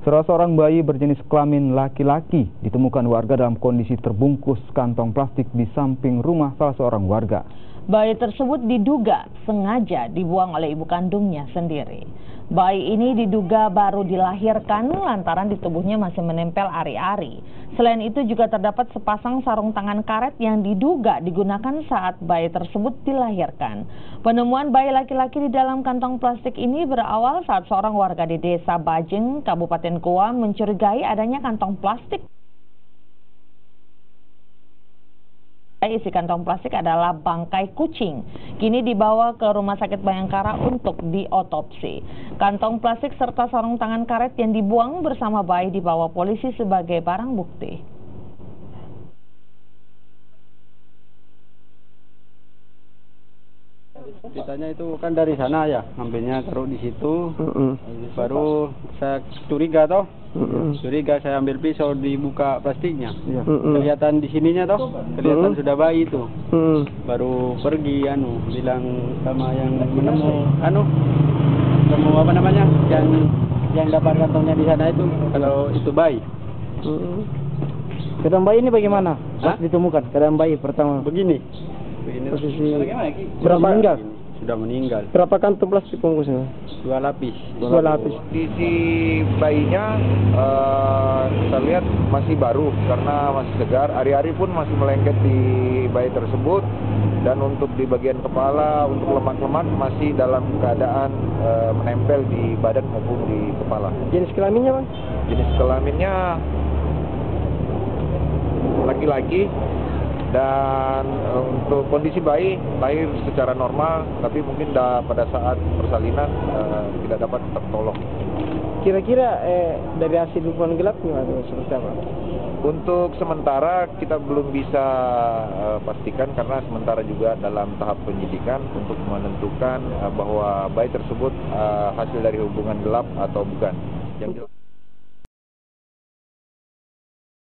Seorang bayi berjenis kelamin laki-laki ditemukan warga dalam kondisi terbungkus kantong plastik di samping rumah salah seorang warga. Bayi tersebut diduga sengaja dibuang oleh ibu kandungnya sendiri. Bayi ini diduga baru dilahirkan lantaran di tubuhnya masih menempel ari-ari. Selain itu juga terdapat sepasang sarung tangan karet yang diduga digunakan saat bayi tersebut dilahirkan. Penemuan bayi laki-laki di dalam kantong plastik ini berawal saat seorang warga di Desa Bajeng, Kabupaten Goa mencurigai adanya kantong plastik. Isi kantong plastik adalah bangkai kucing. Kini dibawa ke Rumah Sakit Bayangkara untuk diotopsi. Kantong plastik serta sarung tangan karet yang dibuang bersama bayi dibawa polisi sebagai barang bukti. Ditanya itu kan dari sana ya, ambilnya taruh di situ. Baru saya curiga toh. Curiga, saya ambil pisau, dibuka plastiknya. Kelihatan di sininya toh, kelihatan sudah bayi itu. Baru pergi bilang sama yang nemu apa namanya, yang dapat kantongnya di sana itu kalau itu bayi. Keadaan bayi ini bagaimana? Pas ditemukan keadaan bayi pertama. Begini posisi berapa meninggal? Sudah meninggal. Berapa kantong plastik bungkusnya? 2 lapis. 2 lapis. Kondisi bayinya saya lihat masih baru karena masih segar. Ari-ari pun masih melengket di bayi tersebut, dan untuk di bagian kepala, untuk lemak-lemak masih dalam keadaan menempel di badan maupun di kepala. Jenis kelaminnya, Bang? Jenis kelaminnya laki-laki. Dan untuk kondisi bayi lahir secara normal, tapi mungkin pada saat persalinan tidak dapat tertolong. Kira-kira dari hasil hubungan gelapnya atau seperti apa? Untuk sementara kita belum bisa pastikan karena sementara juga dalam tahap penyidikan untuk menentukan bahwa bayi tersebut hasil dari hubungan gelap atau bukan. Yang jelas